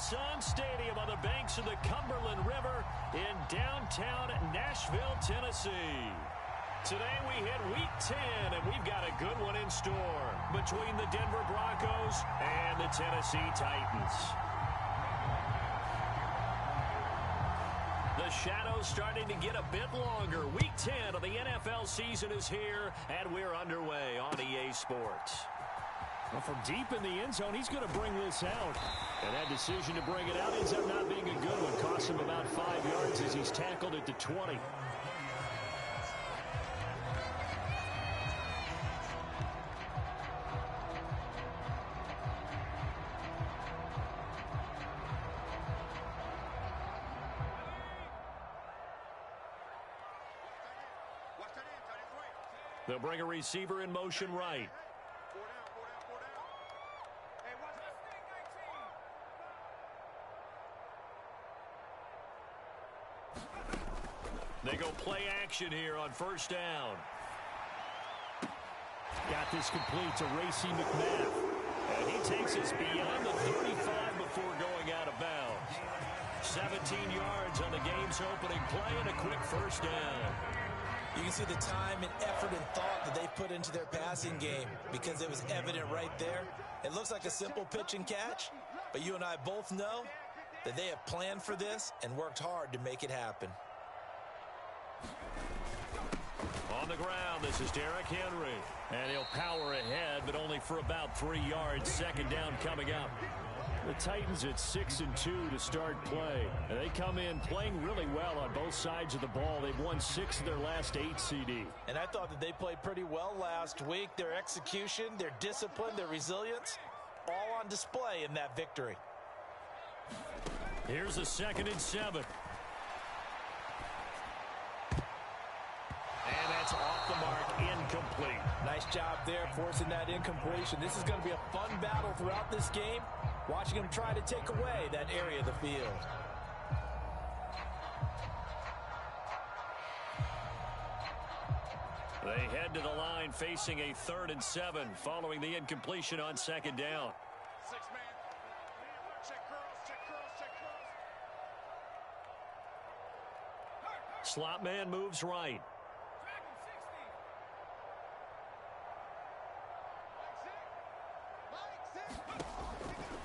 Nissan Stadium on the banks of the Cumberland River in downtown Nashville, Tennessee. Today we hit Week 10, and we've got a good one in store between the Denver Broncos and the Tennessee Titans. The shadow's starting to get a bit longer. Week 10 of the NFL season is here, and we're underway on EA Sports. Well, from deep in the end zone, he's going to bring this out. And that decision to bring it out ends up not being a good one. Costs him about 5 yards as he's tackled at the 20. They'll bring a receiver in motion right. They go play action here on first down. Got this complete to Racey McMath. And he takes us beyond the 35 before going out of bounds. 17 yards on the game's opening play and a quick first down. You can see the time and effort and thought that they put into their passing game because it was evident right there. It looks like a simple pitch and catch, but you and I both know that they have planned for this and worked hard to make it happen. On the ground, this is Derrick Henry. And he'll power ahead, but only for about 3 yards. Second down coming up. The Titans at 6-2 to start play. And they come in playing really well on both sides of the ball. They've won 6 of their last 8 CD. And I thought that they played pretty well last week. Their execution, their discipline, their resilience, all on display in that victory. Here's a 2nd and 7. And that's off the mark, incomplete. Nice job there forcing that incompletion. This is going to be a fun battle throughout this game. Watching him try to take away that area of the field. They head to the line facing a 3rd and 7 following the incompletion on 2nd down. 6-man. Check curls. Slot man moves right.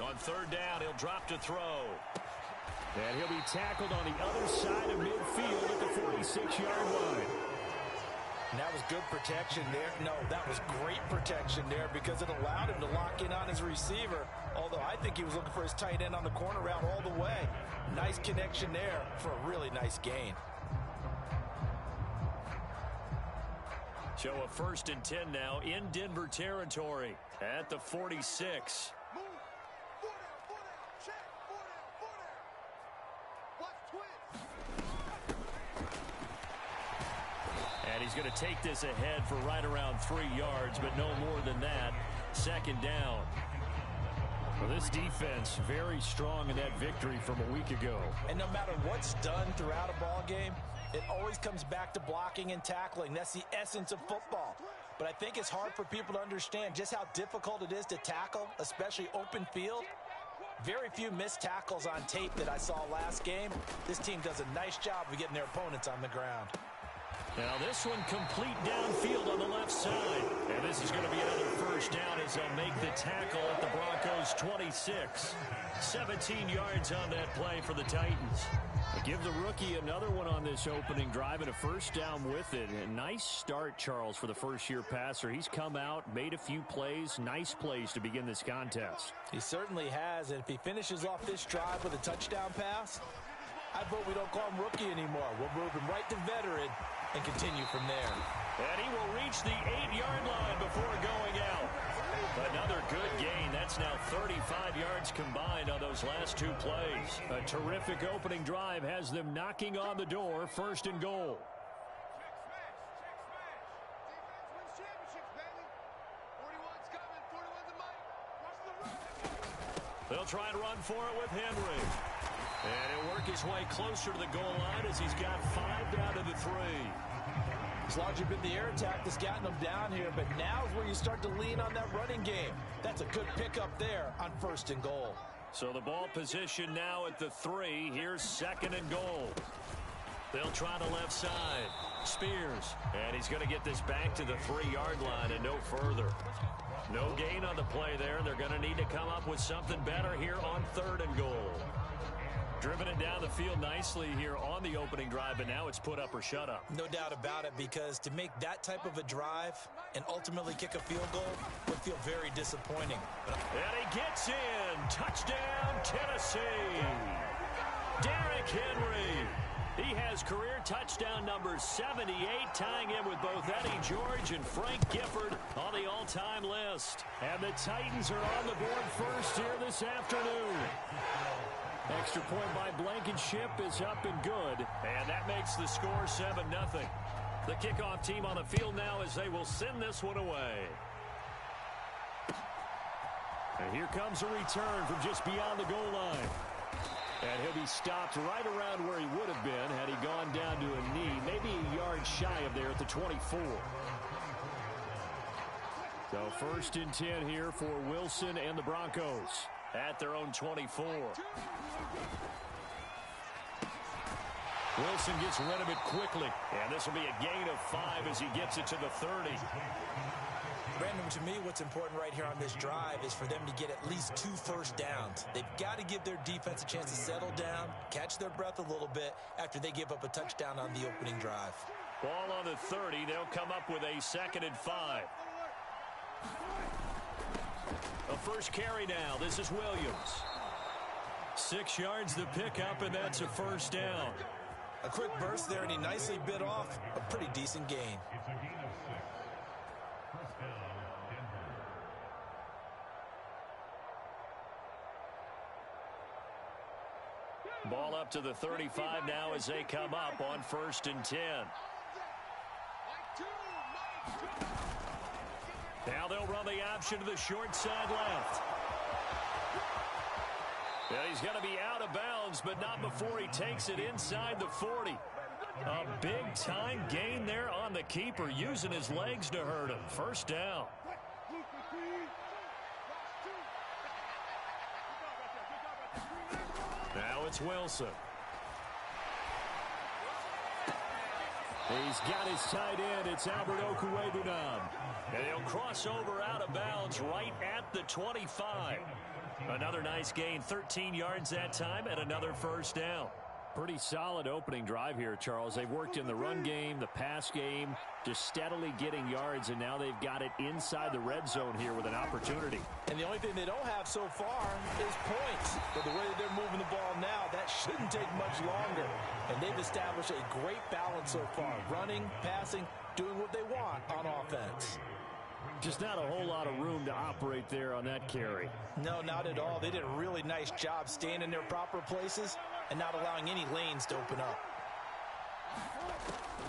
On 3rd down, he'll drop to throw. And he'll be tackled on the other side of midfield at the 46-yard line. And that was good protection there. No, that was great protection there because it allowed him to lock in on his receiver. Although I think he was looking for his tight end on the corner route all the way. Nice connection there for a really nice gain. So a 1st and 10 now in Denver territory at the 46. And he's going to take this ahead for right around 3 yards, but no more than that. 2nd down. Well, this defense very strong in that victory from a week ago. And no matter what's done throughout a ball game, it always comes back to blocking and tackling. That's the essence of football. But I think it's hard for people to understand just how difficult it is to tackle, especially open field. Very few missed tackles on tape that I saw last game. This team does a nice job of getting their opponents on the ground. Now this one complete downfield on the left side. And this is going to be another first down as they'll make the tackle at the Broncos 26. 17 yards on that play for the Titans. Give the rookie another one on this opening drive and a first down with it. A nice start, Charles, for the first-year passer. He's come out, made a few plays, nice plays to begin this contest. He certainly has, and if he finishes off this drive with a touchdown pass, I vote we don't call him rookie anymore. We'll move him right to veteran and continue from there. And he will reach the 8-yard line before going out. Another good gain. That's now 35 yards combined on those last 2 plays. A terrific opening drive has them knocking on the door, 1st and goal. They'll try and run for it with Henry. And he'll work his way closer to the goal line as he's got 5 down to the 3. It's largely been the air attack that's gotten them down here, but now is where you start to lean on that running game. That's a good pickup there on 1st and goal. So the ball position now at the 3. Here's 2nd and goal. They'll try the left side. Spears. And he's going to get this back to the 3-yard line and no further. No gain on the play there. They're going to need to come up with something better here on 3rd and goal. Driven it down the field nicely here on the opening drive, but now it's put up or shut up. No doubt about it, because to make that type of a drive and ultimately kick a field goal would feel very disappointing. And he gets in. Touchdown, Tennessee. Derrick Henry. He has career touchdown number 78, tying him with both Eddie George and Frank Gifford on the all-time list. And the Titans are on the board first here this afternoon. Extra point by Blankenship is up and good. And that makes the score 7-0. The kickoff team on the field now as they will send this one away. And here comes a return from just beyond the goal line. And he'll be stopped right around where he would have been had he gone down to a knee, maybe a yard shy of there at the 24. So 1st and 10 here for Wilson and the Broncos at their own 24. Wilson gets rid of it quickly. And this will be a gain of 5 as he gets it to the 30. Brandon, to me, what's important right here on this drive is for them to get at least 2 first downs. They've got to give their defense a chance to settle down, catch their breath a little bit after they give up a touchdown on the opening drive. Ball on the 30. They'll come up with a 2nd and 5. A first carry now. This is Williams. 6 yards the pickup, and that's a first down. A quick burst there, and he nicely bit off a pretty decent gain. Ball up to the 35 now as they come up on 1st and 10. Now they'll run the option to the short side left. Yeah, he's going to be out of bounds, but not before he takes it inside the 40. A big-time gain there on the keeper, using his legs to hurt him. First down. Now it's Wilson. He's got his tight end. It's Albert Okwuegbunam. And he'll cross over out of bounds right at the 25. Another nice gain, 13 yards that time, and another first down. Pretty solid opening drive here, Charles. They've worked in the run game, the pass game, just steadily getting yards, and now they've got it inside the red zone here with an opportunity. And the only thing they don't have so far is points. But the way that they're moving the ball now, that shouldn't take much longer. And they've established a great balance so far. Running, passing, doing what they want on offense. Just not a whole lot of room to operate there on that carry. No, not at all. They did a really nice job staying in their proper places and not allowing any lanes to open up.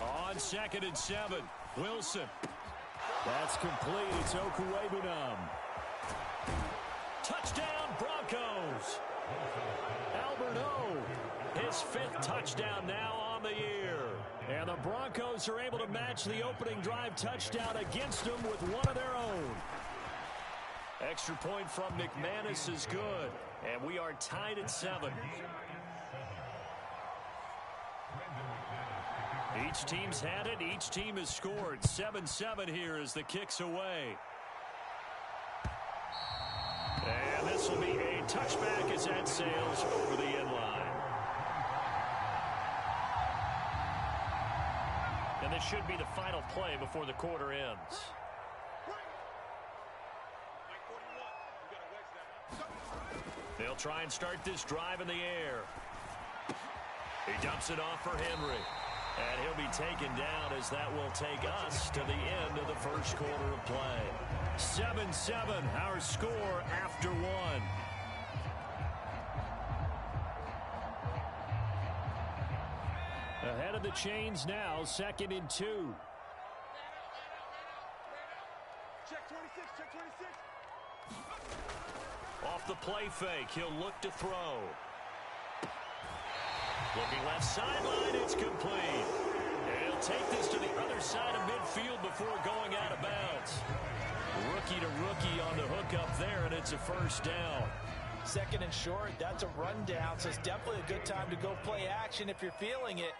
On 2nd and 7, Wilson. That's complete. It's Okwuegbunam. Touchdown, Broncos. Albert O, his 5th touchdown now on the year. And the Broncos are able to match the opening drive touchdown against them with one of their own. Extra point from McManus is good. And we are tied at 7. Each team's had it. Each team has scored. 7-7 here as the kick's away. And this will be a touchback as that sails over the end line. And this should be the final play before the quarter ends. They'll try and start this drive in the air. He dumps it off for Henry. And he'll be taken down as that will take us to the end of the first quarter of play. 7-7, our score after 1. Ahead of the chains now, 2nd and 2. Check 26, check 26. Off the play fake, he'll look to throw. Looking left sideline, it's complete. And he'll take this to the other side of midfield before going out of bounds. Rookie to rookie on the hook up there, and it's a first down. Second and short, that's a rundown, so it's definitely a good time to go play action if you're feeling it.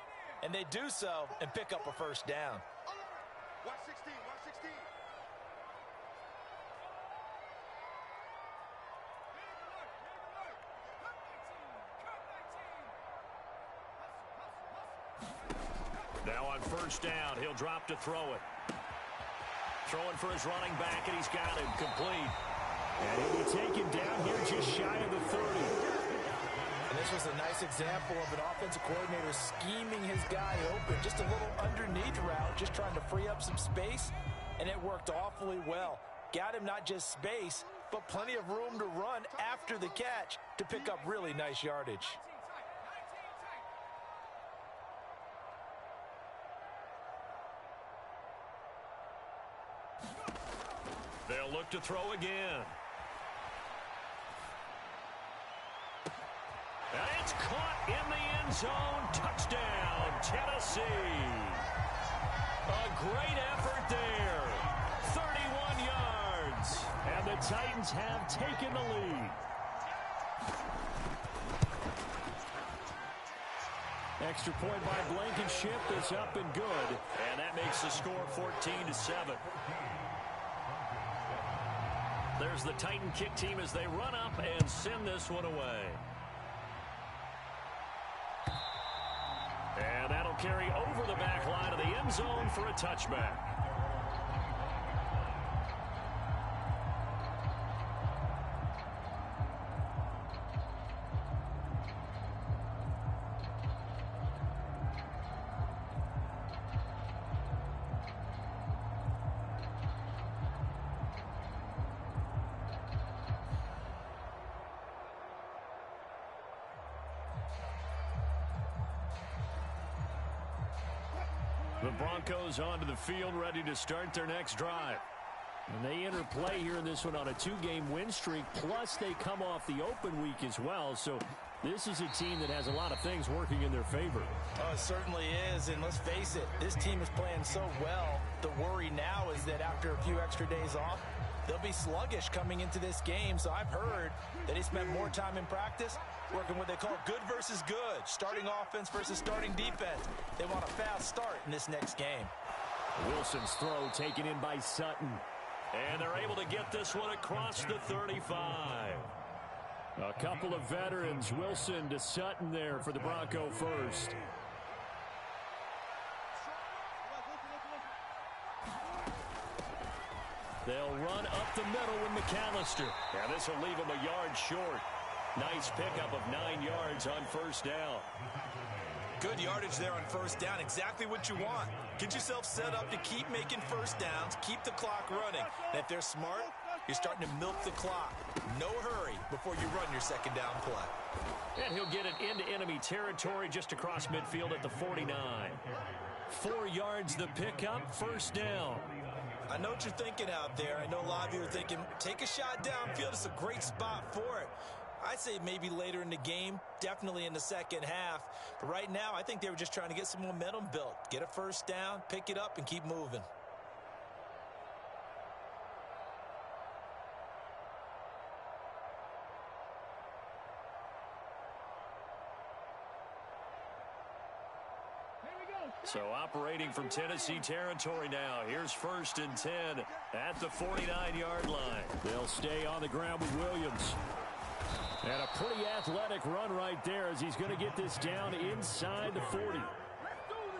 And they do so and pick up a first down. Watch 16, watch 16. Now on first down, he'll drop to throw it. Throwing for his running back, and he's got him complete. And he'll be taken down here just shy of the 30. And this was a nice example of an offensive coordinator scheming his guy open. Just a little underneath route, just trying to free up some space, and it worked awfully well. Got him not just space, but plenty of room to run after the catch to pick up really nice yardage. They'll look to throw again. And it's caught in the end zone. Touchdown, Tennessee. A great effort there. 31 yards. And the Titans have taken the lead. Extra point by Blankenship is up and good. And that makes the score 14-7. There's the Titan kick team as they run up and send this one away. And that'll carry over the back line of the end zone for a touchback. The Broncos onto the field, ready to start their next drive. And they enter play here in this one on a 2-game win streak, plus they come off the open week as well. So this is a team that has a lot of things working in their favor. Oh, it certainly is, and let's face it, this team is playing so well. The worry now is that after a few extra days off, they'll be sluggish coming into this game. So I've heard that he spent more time in practice working what they call good versus good, starting offense versus starting defense. They want a fast start in this next game. Wilson's throw taken in by Sutton. And they're able to get this one across the 35. A couple of veterans, Wilson to Sutton there for the Bronco first. They'll run up the middle with McAllister. And this will leave him a yard short. Nice pickup of 9 yards on first down. Good yardage there on first down. Exactly what you want. Get yourself set up to keep making first downs, keep the clock running. And if they're smart, you're starting to milk the clock. No hurry before you run your second down play. And he'll get it into enemy territory just across midfield at the 49. 4 yards the pickup, first down. I know what you're thinking out there. I know a lot of you are thinking, take a shot downfield. It's a great spot for it. I'd say maybe later in the game, definitely in the second half. But right now, I think they were just trying to get some momentum built. Get a first down, pick it up, and keep moving. So operating from Tennessee territory now. Here's 1st and 10 at the 49-yard line. They'll stay on the ground with Williams. And a pretty athletic run right there as he's going to get this down inside the 40.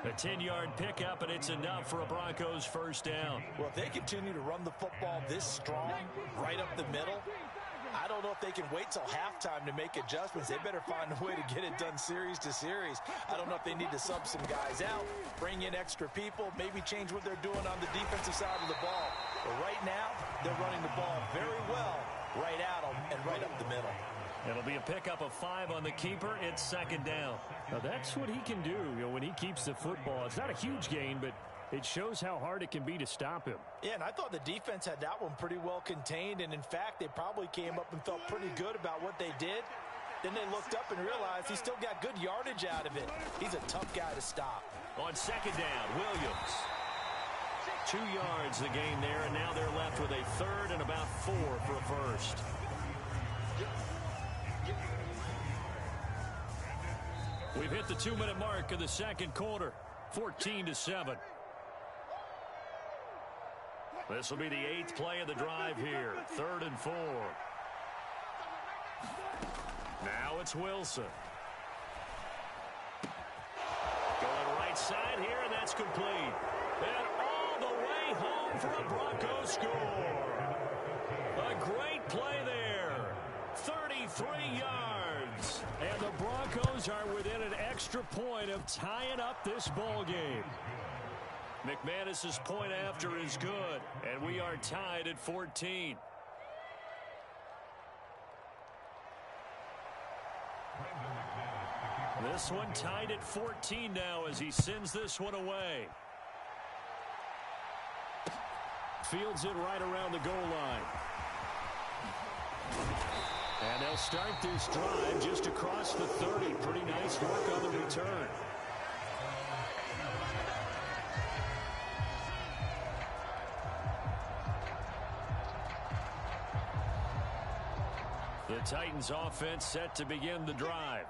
A 10-yard pickup, and it's enough for a Broncos first down. Well, if they continue to run the football this strong, right up the middle, I don't know if they can wait till halftime to make adjustments. They better find a way to get it done series to series. I don't know if they need to sub some guys out, bring in extra people, maybe change what they're doing on the defensive side of the ball. But right now, they're running the ball very well right at them and right up the middle. It'll be a pickup of 5 on the keeper. It's second down. Now that's what he can do, when he keeps the football. It's not a huge gain, but it shows how hard it can be to stop him. Yeah, and I thought the defense had that one pretty well contained, and in fact, they probably came up and felt pretty good about what they did. Then they looked up and realized he still got good yardage out of it. He's a tough guy to stop. On second down, Williams. 2 yards the gain there, and now they're left with a 3rd and about 4 for a first. We've hit the 2-minute mark of the second quarter. 14-7. This will be the 8th play of the drive here. 3rd and 4. Now it's Wilson. Going right side here, and that's complete. And all the way home for a Broncos score. A great play there. 33 yards. And the Broncos are within an extra point of tying up this ball game. McManus's point after is good, and we are tied at 14. This one tied at 14 now as he sends this one away. Fields it right around the goal line. And they'll start this drive just across the 30. Pretty nice work on the return. The Titans offense set to begin the drive.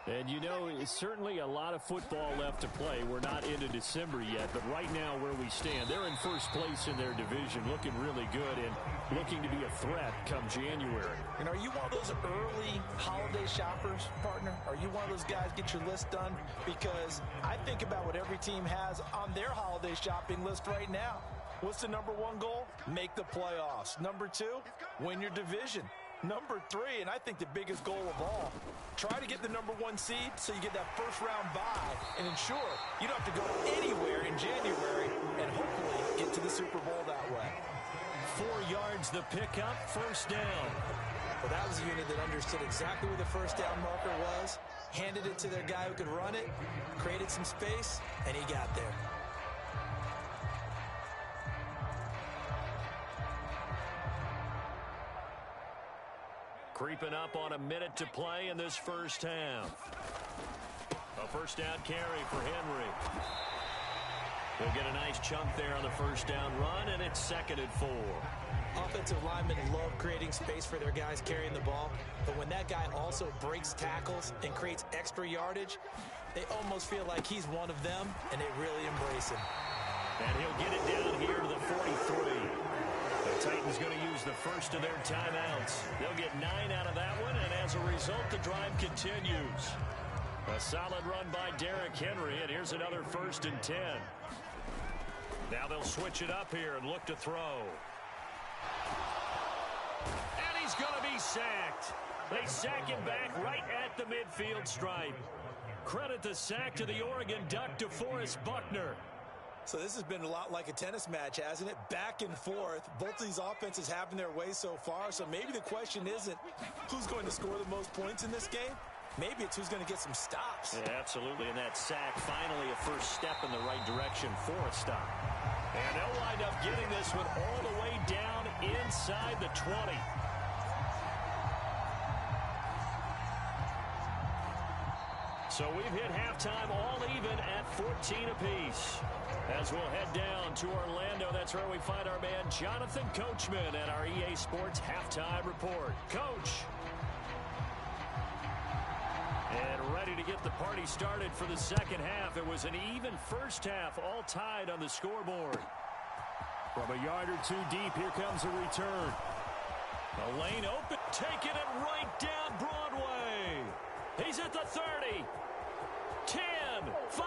And you know, it's certainly a lot of football left to play. We're not into December yet, but right now where we stand, they're in first place in their division, looking really good and looking to be a threat come January. And are you one of those early holiday shoppers, partner? Are you one of those guys get your list done? Because I think about what every team has on their holiday shopping list right now. What's the number 1 goal? Make the playoffs. Number 2, win your division. Number 3, and I think the biggest goal of all, try to get the number 1 seed so you get that first round bye and ensure you don't have to go anywhere in January and hopefully get to the Super Bowl that way. 4 yards the pickup, first down. Well, that was a unit that understood exactly where the first down marker was, handed it to their guy who could run it, created some space, and he got there. Creeping up on a minute to play in this first half. A first down carry for Henry. They'll get a nice chunk there on the first down run, and it's 2nd and 4. Offensive linemen love creating space for their guys carrying the ball, but when that guy also breaks tackles and creates extra yardage, they almost feel like he's one of them, and they really embrace him. And he'll get it down here to the 43. The Titans going to use the first of their timeouts. They'll get 9 out of that one, and as a result, the drive continues. A solid run by Derrick Henry, and here's another 1st and 10. Now they'll switch it up here and look to throw. And he's going to be sacked. They sack him back right at the midfield stripe. Credit the sack to the Oregon Duck, DeForest Buckner. So this has been a lot like a tennis match, hasn't it? Back and forth. Both of these offenses having their way so far. So maybe the question isn't who's going to score the most points in this game. Maybe it's who's going to get some stops. Yeah, absolutely. And that sack, finally a first step in the right direction for a stop. And they'll wind up getting this one all the way down inside the 20. So we've hit halftime all even at 14 apiece. As we'll head down to Orlando, that's where we find our man Jonathan Coachman at our EA Sports Halftime Report. Coach. And ready to get the party started for the second half. It was an even first half, all tied on the scoreboard. From a yard or 2 deep, here comes a return. The lane open, taking it right down Broadway. He's at the 30. 10, 5,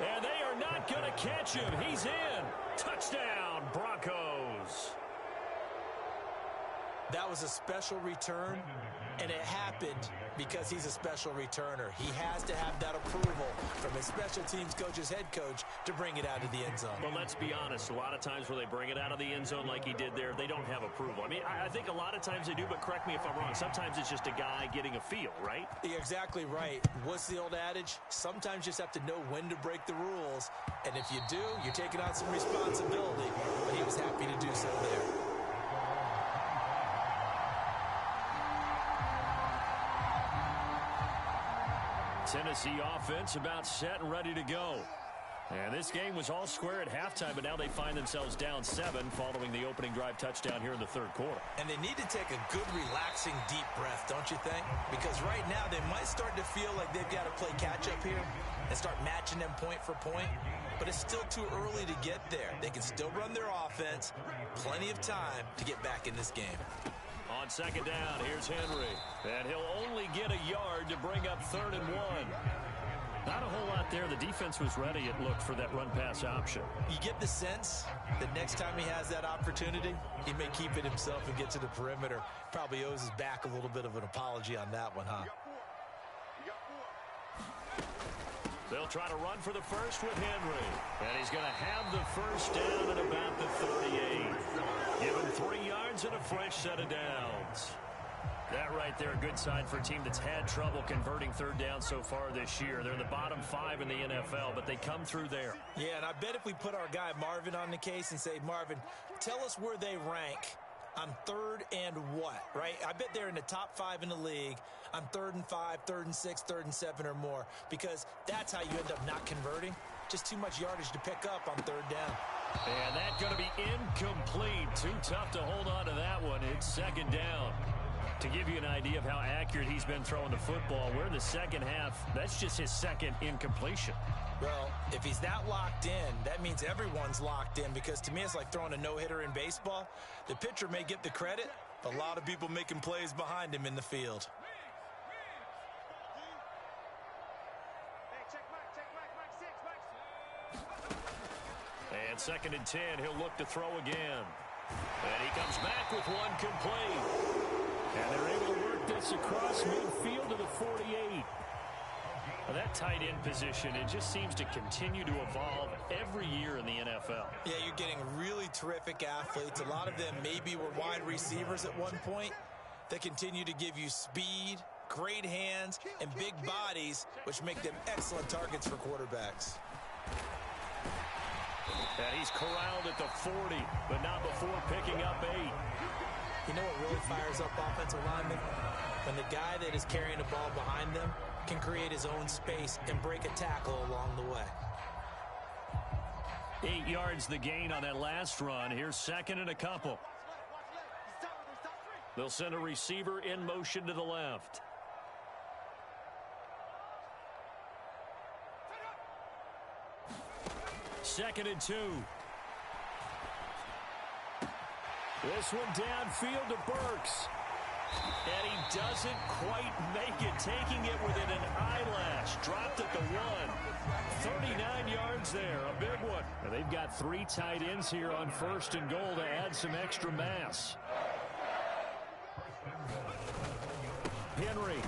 and they are not going to catch him. He's in. Touchdown, Broncos. That was a special return, and it happened because he's a special returner. He has to have that approval from his special teams coach's head coach to bring it out of the end zone. But let's be honest, a lot of times where they bring it out of the end zone like he did there, they don't have approval. I mean, I think a lot of times they do, but correct me if I'm wrong. Sometimes it's just a guy getting a feel, right? You're exactly right. What's the old adage? Sometimes you just have to know when to break the rules, and if you do, you're taking on some responsibility. But he was happy to do so there. Tennessee offense about set and ready to go. And this game was all square at halftime, but now they find themselves down 7 following the opening drive touchdown here in the third quarter. And they need to take a good, relaxing, deep breath, don't you think? Because right now they might start to feel like they've got to play catch-up here and start matching them point for point. But it's still too early to get there. They can still run their offense. Plenty of time to get back in this game. On second down, here's Henry. And he'll only get a yard to bring up 3rd and 1. Not a whole lot there. The defense was ready, it looked, for that run-pass option. You get the sense that next time he has that opportunity, he may keep it himself and get to the perimeter. Probably owes his back a little bit of an apology on that one, huh? They'll try to run for the first with Henry. And he's going to have the first down at about the 38. Give him 3 yards and a fresh set of downs. That right there, a good sign for a team that's had trouble converting third down so far this year. They're in the bottom 5 in the NFL, but they come through there. Yeah, and I bet if we put our guy Marvin on the case and say, Marvin, tell us where they rank on 3rd and what, right? I bet they're in the top 5 in the league on 3rd and 5, 3rd and 6, 3rd and 7 or more, because that's how you end up not converting. Just too much yardage to pick up on 3rd down. And that's going to be incomplete. Too tough to hold on to that one. It's 2nd down. To give you an idea of how accurate he's been throwing the football, we're in the second half. That's just his 2nd incompletion. Well, if he's that locked in, that means everyone's locked in, because to me it's like throwing a no-hitter in baseball. The pitcher may get the credit, but a lot of people making plays behind him in the field. And 2nd and 10, he'll look to throw again. And he comes back with one complete. And they're able to work this across midfield to the 48. Well, that tight end position, it just seems to continue to evolve every year in the NFL. Yeah, you're getting really terrific athletes. A lot of them maybe were wide receivers at one point that continue to give you speed, great hands, and big bodies, which make them excellent targets for quarterbacks. And he's corralled at the 40, but not before picking up 8. You know what really fires up offensive linemen? When the guy that is carrying the ball behind them can create his own space and break a tackle along the way. 8 yards the gain on that last run. Here's 2nd and a couple. They'll send a receiver in motion to the left. Second and 2. This one downfield to Burks. And he doesn't quite make it, taking it within an eyelash. Dropped at the 1. 39 yards there, a big one. And they've got 3 tight ends here on 1st and goal to add some extra mass. Henry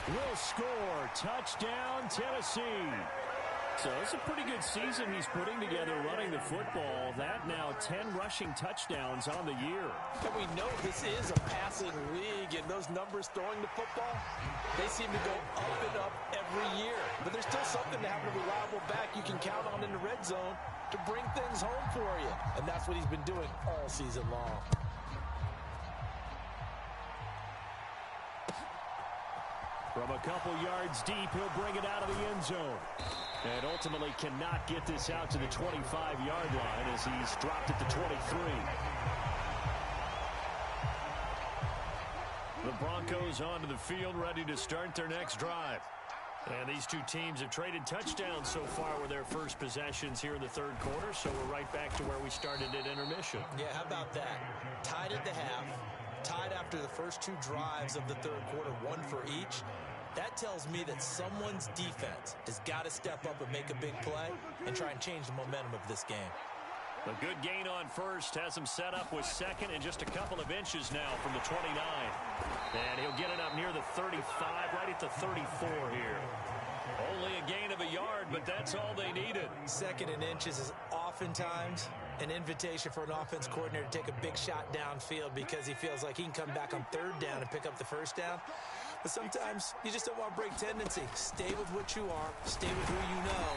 will score. Touchdown, Tennessee. So it's a pretty good season he's putting together running the football. That now 10 rushing touchdowns on the year. And we know this is a passing league, and those numbers throwing the football, they seem to go up and up every year. But there's still something to having a reliable back you can count on in the red zone to bring things home for you. And that's what he's been doing all season long. From a couple yards deep, he'll bring it out of the end zone. And ultimately cannot get this out to the 25-yard line as he's dropped at the 23. The Broncos onto the field, ready to start their next drive. And these two teams have traded touchdowns so far with their first possessions here in the third quarter, so we're right back to where we started at intermission. Yeah, how about that? Tied at the half, tied after the first 2 drives of the third quarter, 1 for each. That tells me that someone's defense has got to step up and make a big play and try and change the momentum of this game. A good gain on first has him set up with 2nd and just a couple of inches now from the 29. And he'll get it up near the 35, right at the 34 here. Only a gain of a yard, but that's all they needed. 2nd and inches is oftentimes an invitation for an offense coordinator to take a big shot downfield because he feels like he can come back on 3rd down and pick up the first down. But sometimes you just don't want to break tendency. Stay with what you are, stay with who you know,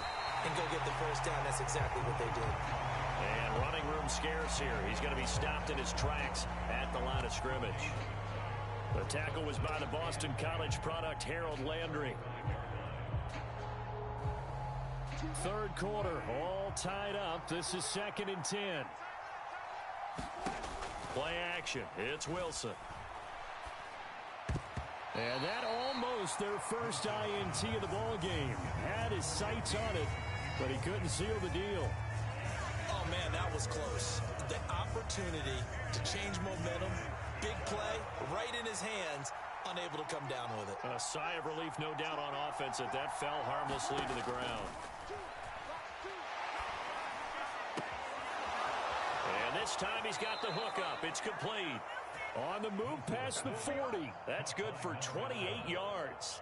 and go get the first down. That's exactly what they did. And running room scarce here. He's going to be stopped in his tracks at the line of scrimmage. The tackle was by the Boston College product, Harold Landry. Third quarter, all tied up. This is 2nd and 10. Play action. It's Wilson. And that almost their first INT of the ball game. Had his sights on it, but he couldn't seal the deal. Oh, man, that was close. The opportunity to change momentum, big play, right in his hands, unable to come down with it. A sigh of relief, no doubt, on offense that fell harmlessly to the ground. And this time he's got the hook up. It's complete. On the move past the 40. That's good for 28 yards.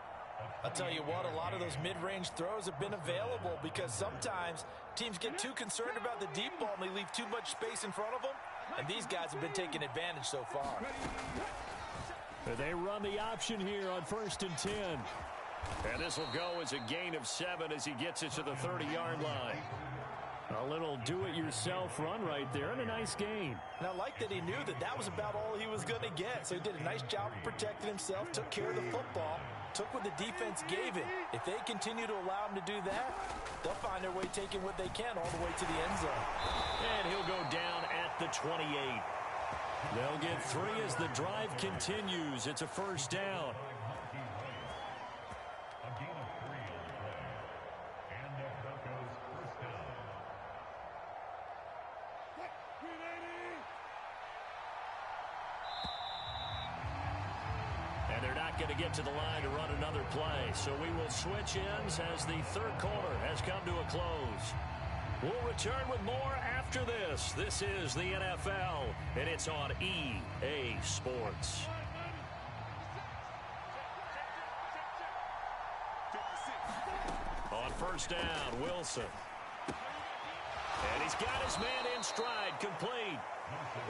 I'll tell you what, a lot of those mid-range throws have been available because sometimes teams get too concerned about the deep ball and they leave too much space in front of them. And these guys have been taking advantage so far. They run the option here on 1st and 10. And this will go as a gain of 7 as he gets it to the 30-yard line. A little do-it-yourself run right there, and a nice gain. And I like that he knew that was about all he was going to get. So he did a nice job of protecting himself, took care of the football, took what the defense gave him. If they continue to allow him to do that, they'll find their way taking what they can all the way to the end zone. And he'll go down at the 28. They'll get 3 as the drive continues. It's a first down. And they're not going to get to the line to run another play. So we will switch ends as the third quarter has come to a close. We'll return with more after this. This is the NFL, and it's on EA Sports. On first down, Wilson. And he's got his man in stride, complete.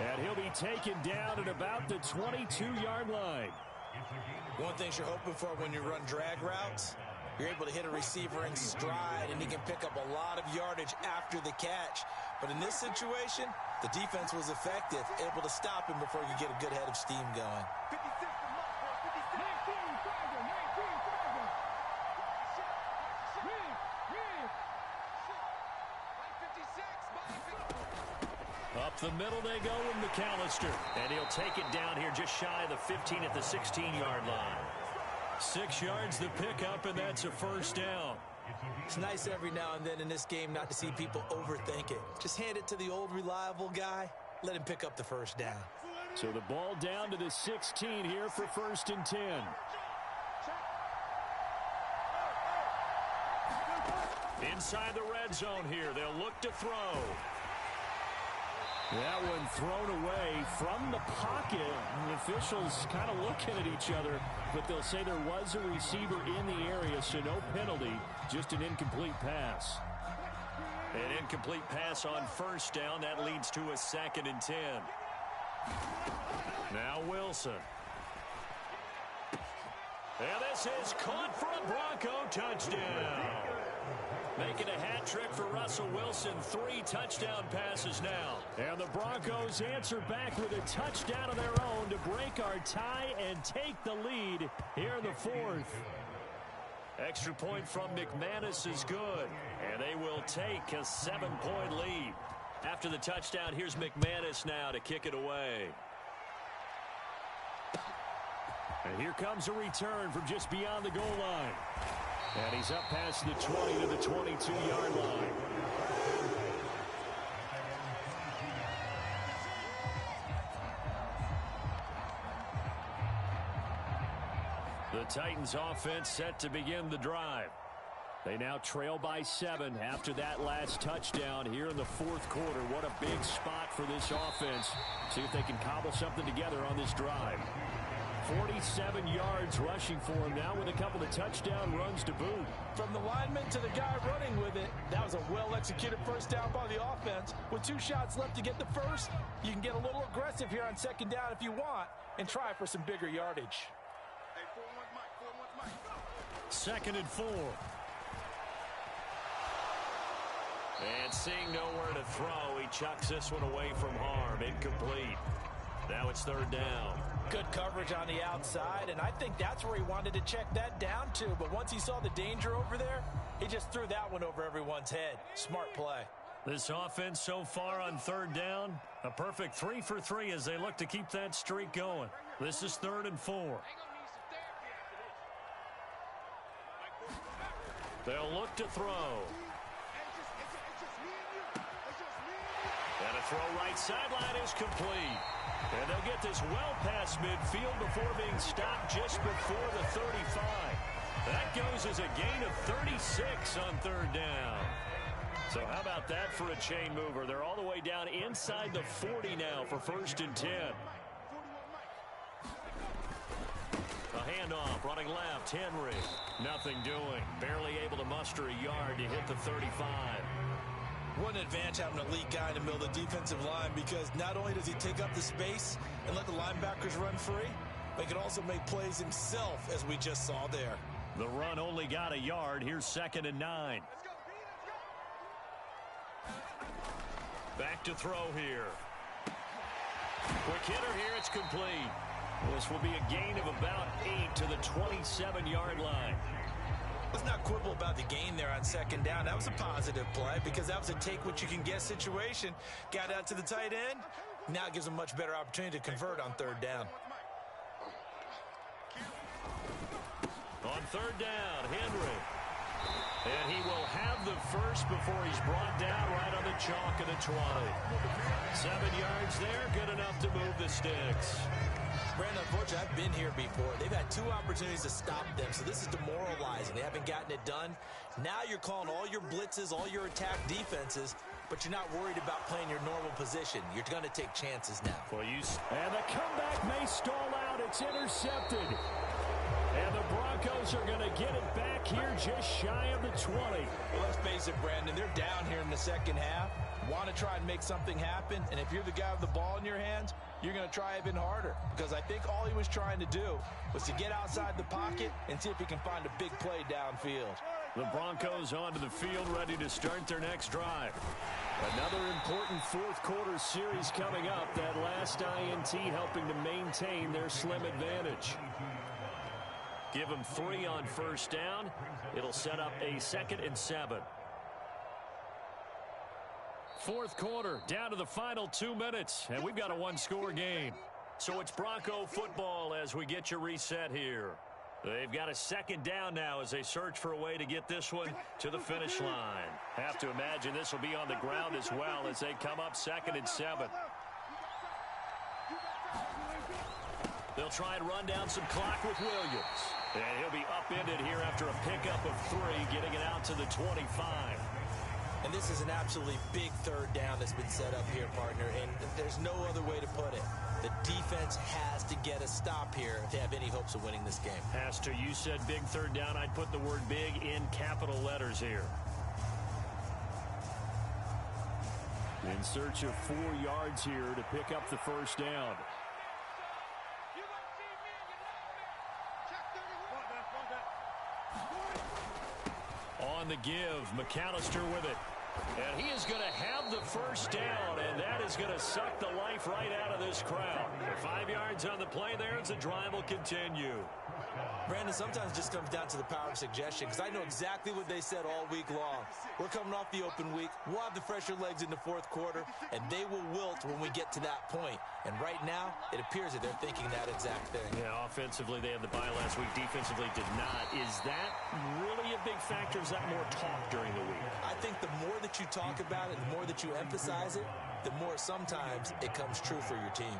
And he'll be taken down at about the 22-yard line. One thing you're hoping for when you run drag routes, you're able to hit a receiver in stride, and he can pick up a lot of yardage after the catch. But in this situation, the defense was effective, able to stop him before you get a good head of steam going. Up the middle they go with McAllister. And he'll take it down here just shy of the 15 at the 16-yard line. 6 yards the pickup, and that's a first down. It's nice every now and then in this game not to see people overthink it. Just hand it to the old reliable guy. Let him pick up the first down. So the ball down to the 16 here for 1st and 10. Inside the red zone here. They'll look to throw. That one thrown away from the pocket. The officials kind of looking at each other, but they'll say there was a receiver in the area, so no penalty, just an incomplete pass. An incomplete pass on first down. That leads to a 2nd and 10. Now Wilson. And this is caught for a Bronco touchdown. Making a hat trick for Russell Wilson. 3 touchdown passes now. And the Broncos answer back with a touchdown of their own to break our tie and take the lead here in the 4th. Extra point from McManus is good. And they will take a 7-point lead. After the touchdown, here's McManus now to kick it away. And here comes a return from just beyond the goal line. And he's up past the 20 to the 22-yard line. The Titans offense set to begin the drive. They now trail by 7 after that last touchdown here in the 4th quarter. What a big spot for this offense. See if they can cobble something together on this drive. 47 yards rushing for him now with a couple of touchdown runs to boot. From the lineman to the guy running with it, that was a well-executed first down by the offense. With 2 shots left to get the first, you can get a little aggressive here on 2nd down if you want and try for some bigger yardage. 2nd and 4. And seeing nowhere to throw, he chucks this one away from harm. Incomplete. Now it's 3rd down. Good coverage on the outside, and I think that's where he wanted to check that down to. But once he saw the danger over there, he just threw that one over everyone's head. Smart play. This offense so far on third down, a perfect 3 for 3 as they look to keep that streak going. This is 3rd and 4. They'll look to throw. And a throw right sideline is complete. And they'll get this well past midfield before being stopped just before the 35. That goes as a gain of 36 on 3rd down. So how about that for a chain mover? They're all the way down inside the 40 now for 1st and 10. A handoff, running left, Henry. Nothing doing. Barely able to muster a yard to hit the 35. What an advantage having an elite guy in the middle of the defensive line, because not only does he take up the space and let the linebackers run free, but he can also make plays himself, as we just saw there. The run only got a yard. Here's 2nd and 9. Back to throw here. Quick hitter here. It's complete. This will be a gain of about 8 to the 27-yard line. Let's not quibble about the gain there on 2nd down. That was a positive play because that was a take-what-you-can-get situation. Got out to the tight end. Now it gives him a much better opportunity to convert on 3rd down. On 3rd down, Henry. And he will have the first before he's brought down right on the chalk of the 20. 7 yards there, good enough to move the sticks. Brandon, unfortunately, I've been here before. They've had 2 opportunities to stop them, so this is demoralizing. They haven't gotten it done. Now you're calling all your blitzes, all your attack defenses, but you're not worried about playing your normal position. You're going to take chances now. And the comeback may stall out. It's intercepted. And the Broncos are going to get it back here just shy of the 20. Well, let's face it, Brandon, they're down here in the 2nd half. Want to try and make something happen, and if you're the guy with the ball in your hands, you're going to try even harder, because I think all he was trying to do was to get outside the pocket and see if he can find a big play downfield. The Broncos onto the field, ready to start their next drive. Another important 4th quarter series coming up. That last INT helping to maintain their slim advantage. Give them 3 on 1st down. It'll set up a 2nd and 7. 4th quarter, down to the final 2 minutes, and we've got a 1-score game. So it's Bronco football as we get you reset here. They've got a 2nd down now as they search for a way to get this one to the finish line. Have to imagine this will be on the ground as well as they come up 2nd and 7. They'll try and run down some clock with Williams. And he'll be upended here after a pickup of 3, getting it out to the 25. And this is an absolutely big 3rd down that's been set up here, partner, and there's no other way to put it. The defense has to get a stop here if they have any hopes of winning this game. Has to. You said big 3rd down. I'd put the word big in capital letters here. In search of 4 yards here to pick up the 1st down. On the give, McAllister with it. And he is going to have the 1st down, and that is going to suck the life right out of this crowd. 5 yards on the play there as the drive will continue. Brandon, sometimes it just comes down to the power of suggestion, because I know exactly what they said all week long. We're coming off the open week. We'll have the fresher legs in the 4th quarter, and they will wilt when we get to that point. And right now, it appears that they're thinking that exact thing. Yeah, offensively, they had the bye last week. Defensively, did not. Is that really a big factor? Is that more talk during the week? I think the more that you talk about it, the more that you emphasize it, the more sometimes it comes true for your team.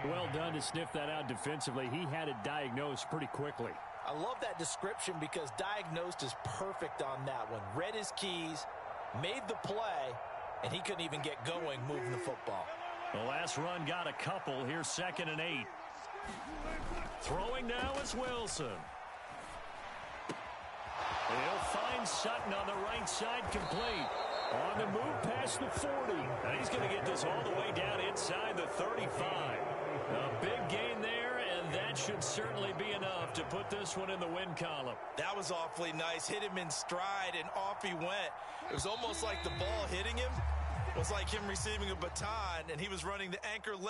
Well done to sniff that out defensively. He had it diagnosed pretty quickly. I love that description because diagnosed is perfect on that one. Read his keys, made the play, and he couldn't even get going moving the football. The last run got a couple. Here's 2nd and 8. Throwing now is Wilson. He'll find Sutton on the right side, complete. On the move past the 40. And he's going to get this all the way down inside the 35. A big gain there, and that should certainly be enough to put this one in the win column. That was awfully nice. Hit him in stride, and off he went. It was almost like the ball hitting him was like him receiving a baton, and he was running the anchor leg.